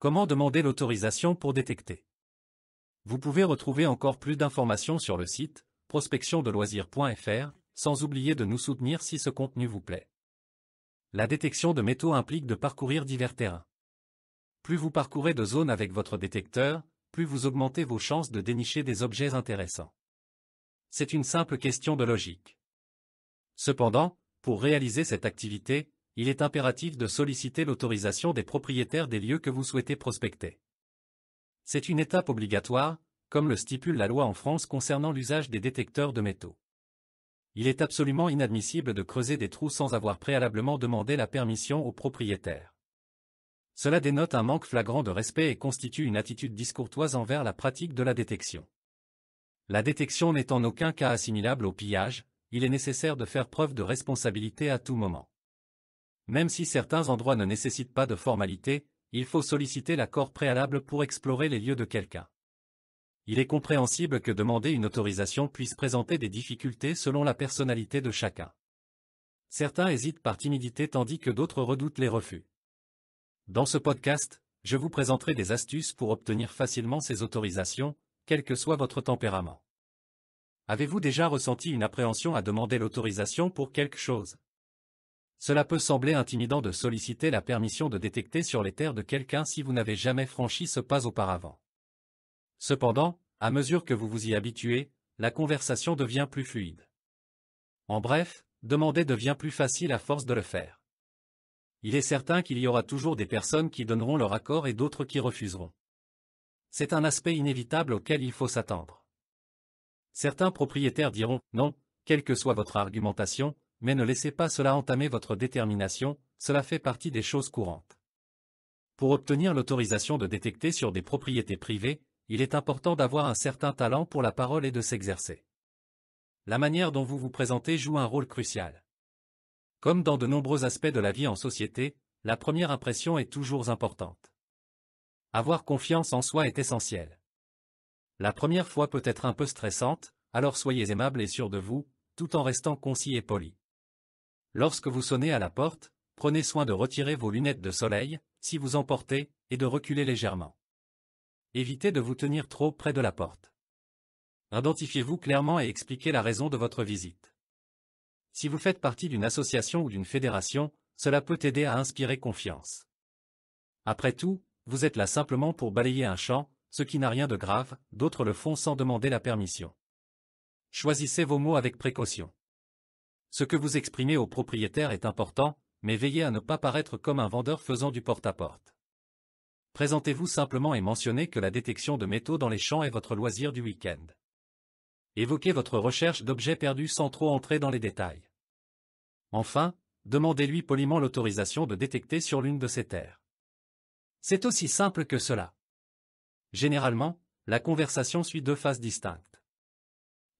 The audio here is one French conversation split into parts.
Comment demander l'autorisation pour détecter? Vous pouvez retrouver encore plus d'informations sur le site prospectiondeloisirs.fr, sans oublier de nous soutenir si ce contenu vous plaît. La détection de métaux implique de parcourir divers terrains. Plus vous parcourez de zones avec votre détecteur, plus vous augmentez vos chances de dénicher des objets intéressants. C'est une simple question de logique. Cependant, pour réaliser cette activité, il est impératif de solliciter l'autorisation des propriétaires des lieux que vous souhaitez prospecter. C'est une étape obligatoire, comme le stipule la loi en France concernant l'usage des détecteurs de métaux. Il est absolument inadmissible de creuser des trous sans avoir préalablement demandé la permission aux propriétaires. Cela dénote un manque flagrant de respect et constitue une attitude discourtoise envers la pratique de la détection. La détection n'est en aucun cas assimilable au pillage, il est nécessaire de faire preuve de responsabilité à tout moment. Même si certains endroits ne nécessitent pas de formalité, il faut solliciter l'accord préalable pour explorer les lieux de quelqu'un. Il est compréhensible que demander une autorisation puisse présenter des difficultés selon la personnalité de chacun. Certains hésitent par timidité tandis que d'autres redoutent les refus. Dans ce podcast, je vous présenterai des astuces pour obtenir facilement ces autorisations, quel que soit votre tempérament. Avez-vous déjà ressenti une appréhension à demander l'autorisation pour quelque chose? Cela peut sembler intimidant de solliciter la permission de détecter sur les terres de quelqu'un si vous n'avez jamais franchi ce pas auparavant. Cependant, à mesure que vous vous y habituez, la conversation devient plus fluide. En bref, demander devient plus facile à force de le faire. Il est certain qu'il y aura toujours des personnes qui donneront leur accord et d'autres qui refuseront. C'est un aspect inévitable auquel il faut s'attendre. Certains propriétaires diront « non », quelle que soit votre argumentation, mais ne laissez pas cela entamer votre détermination, cela fait partie des choses courantes. Pour obtenir l'autorisation de détecter sur des propriétés privées, il est important d'avoir un certain talent pour la parole et de s'exercer. La manière dont vous vous présentez joue un rôle crucial. Comme dans de nombreux aspects de la vie en société, la première impression est toujours importante. Avoir confiance en soi est essentiel. La première fois peut être un peu stressante, alors soyez aimable et sûr de vous, tout en restant concis et poli. Lorsque vous sonnez à la porte, prenez soin de retirer vos lunettes de soleil, si vous en portez, et de reculer légèrement. Évitez de vous tenir trop près de la porte. Identifiez-vous clairement et expliquez la raison de votre visite. Si vous faites partie d'une association ou d'une fédération, cela peut aider à inspirer confiance. Après tout, vous êtes là simplement pour balayer un champ, ce qui n'a rien de grave, d'autres le font sans demander la permission. Choisissez vos mots avec précaution. Ce que vous exprimez au propriétaire est important, mais veillez à ne pas paraître comme un vendeur faisant du porte-à-porte. Présentez-vous simplement et mentionnez que la détection de métaux dans les champs est votre loisir du week-end. Évoquez votre recherche d'objets perdus sans trop entrer dans les détails. Enfin, demandez-lui poliment l'autorisation de détecter sur l'une de ses terres. C'est aussi simple que cela. Généralement, la conversation suit deux phases distinctes.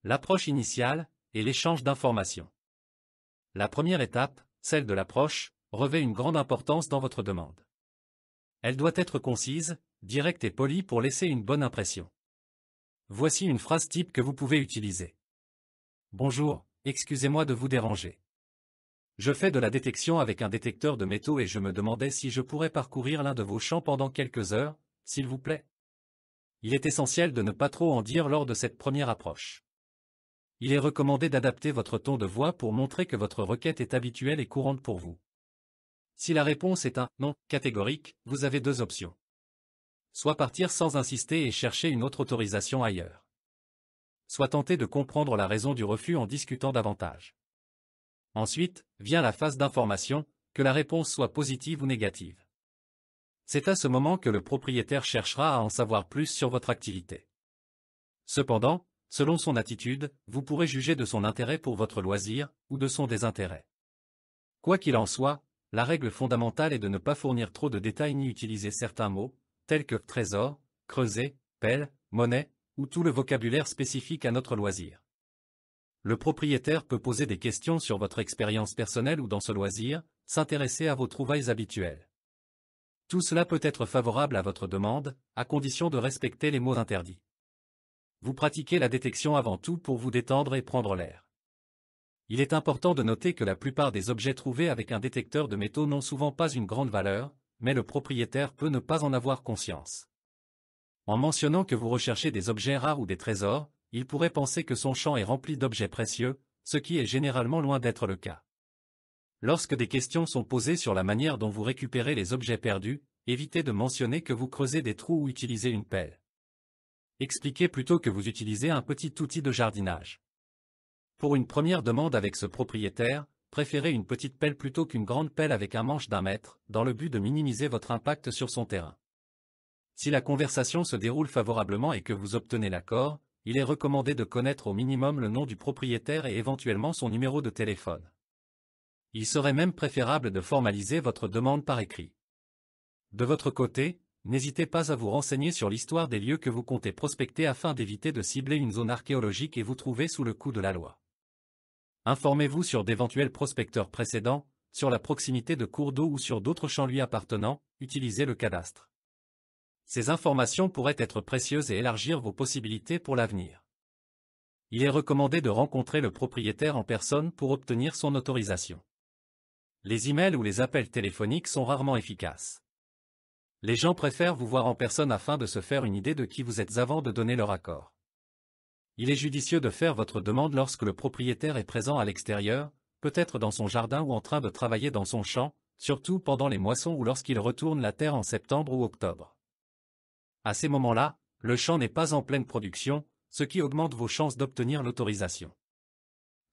L'approche initiale et l'échange d'informations. La première étape, celle de l'approche, revêt une grande importance dans votre demande. Elle doit être concise, directe et polie pour laisser une bonne impression. Voici une phrase type que vous pouvez utiliser. Bonjour, excusez-moi de vous déranger. Je fais de la détection avec un détecteur de métaux et je me demandais si je pourrais parcourir l'un de vos champs pendant quelques heures, s'il vous plaît. Il est essentiel de ne pas trop en dire lors de cette première approche. Il est recommandé d'adapter votre ton de voix pour montrer que votre requête est habituelle et courante pour vous. Si la réponse est un « non » catégorique, vous avez deux options. Soit partir sans insister et chercher une autre autorisation ailleurs. Soit tenter de comprendre la raison du refus en discutant davantage. Ensuite, vient la phase d'information, que la réponse soit positive ou négative. C'est à ce moment que le propriétaire cherchera à en savoir plus sur votre activité. Cependant, selon son attitude, vous pourrez juger de son intérêt pour votre loisir, ou de son désintérêt. Quoi qu'il en soit, la règle fondamentale est de ne pas fournir trop de détails ni utiliser certains mots, tels que trésor, creuset, pelle, monnaie, ou tout le vocabulaire spécifique à notre loisir. Le propriétaire peut poser des questions sur votre expérience personnelle ou dans ce loisir, s'intéresser à vos trouvailles habituelles. Tout cela peut être favorable à votre demande, à condition de respecter les mots interdits. Vous pratiquez la détection avant tout pour vous détendre et prendre l'air. Il est important de noter que la plupart des objets trouvés avec un détecteur de métaux n'ont souvent pas une grande valeur, mais le propriétaire peut ne pas en avoir conscience. En mentionnant que vous recherchez des objets rares ou des trésors, il pourrait penser que son champ est rempli d'objets précieux, ce qui est généralement loin d'être le cas. Lorsque des questions sont posées sur la manière dont vous récupérez les objets perdus, évitez de mentionner que vous creusez des trous ou utilisez une pelle. Expliquez plutôt que vous utilisez un petit outil de jardinage. Pour une première demande avec ce propriétaire, préférez une petite pelle plutôt qu'une grande pelle avec un manche d'1 mètre, dans le but de minimiser votre impact sur son terrain. Si la conversation se déroule favorablement et que vous obtenez l'accord, il est recommandé de connaître au minimum le nom du propriétaire et éventuellement son numéro de téléphone. Il serait même préférable de formaliser votre demande par écrit. De votre côté, n'hésitez pas à vous renseigner sur l'histoire des lieux que vous comptez prospecter afin d'éviter de cibler une zone archéologique et vous trouver sous le coup de la loi. Informez-vous sur d'éventuels prospecteurs précédents, sur la proximité de cours d'eau ou sur d'autres champs lui appartenant, utilisez le cadastre. Ces informations pourraient être précieuses et élargir vos possibilités pour l'avenir. Il est recommandé de rencontrer le propriétaire en personne pour obtenir son autorisation. Les emails ou les appels téléphoniques sont rarement efficaces. Les gens préfèrent vous voir en personne afin de se faire une idée de qui vous êtes avant de donner leur accord. Il est judicieux de faire votre demande lorsque le propriétaire est présent à l'extérieur, peut-être dans son jardin ou en train de travailler dans son champ, surtout pendant les moissons ou lorsqu'il retourne la terre en septembre ou octobre. À ces moments-là, le champ n'est pas en pleine production, ce qui augmente vos chances d'obtenir l'autorisation.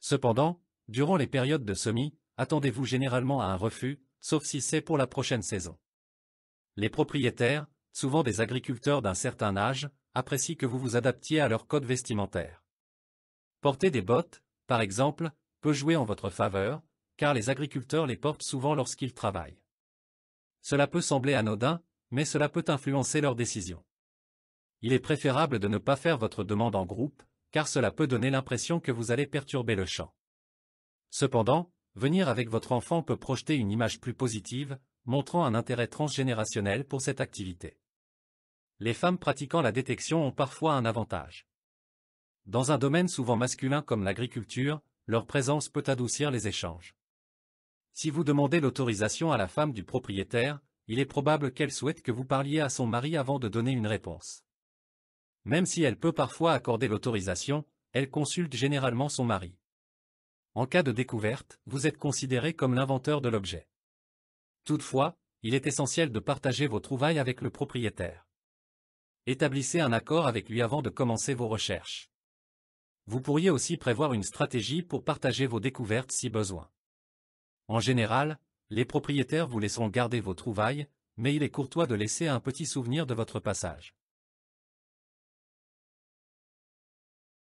Cependant, durant les périodes de semis, attendez-vous généralement à un refus, sauf si c'est pour la prochaine saison. Les propriétaires, souvent des agriculteurs d'un certain âge, apprécient que vous vous adaptiez à leur code vestimentaire. Porter des bottes, par exemple, peut jouer en votre faveur, car les agriculteurs les portent souvent lorsqu'ils travaillent. Cela peut sembler anodin, mais cela peut influencer leurs décisions. Il est préférable de ne pas faire votre demande en groupe, car cela peut donner l'impression que vous allez perturber le champ. Cependant, venir avec votre enfant peut projeter une image plus positive, montrant un intérêt transgénérationnel pour cette activité. Les femmes pratiquant la détection ont parfois un avantage. Dans un domaine souvent masculin comme l'agriculture, leur présence peut adoucir les échanges. Si vous demandez l'autorisation à la femme du propriétaire, il est probable qu'elle souhaite que vous parliez à son mari avant de donner une réponse. Même si elle peut parfois accorder l'autorisation, elle consulte généralement son mari. En cas de découverte, vous êtes considéré comme l'inventeur de l'objet. Toutefois, il est essentiel de partager vos trouvailles avec le propriétaire. Établissez un accord avec lui avant de commencer vos recherches. Vous pourriez aussi prévoir une stratégie pour partager vos découvertes si besoin. En général, les propriétaires vous laisseront garder vos trouvailles, mais il est courtois de laisser un petit souvenir de votre passage.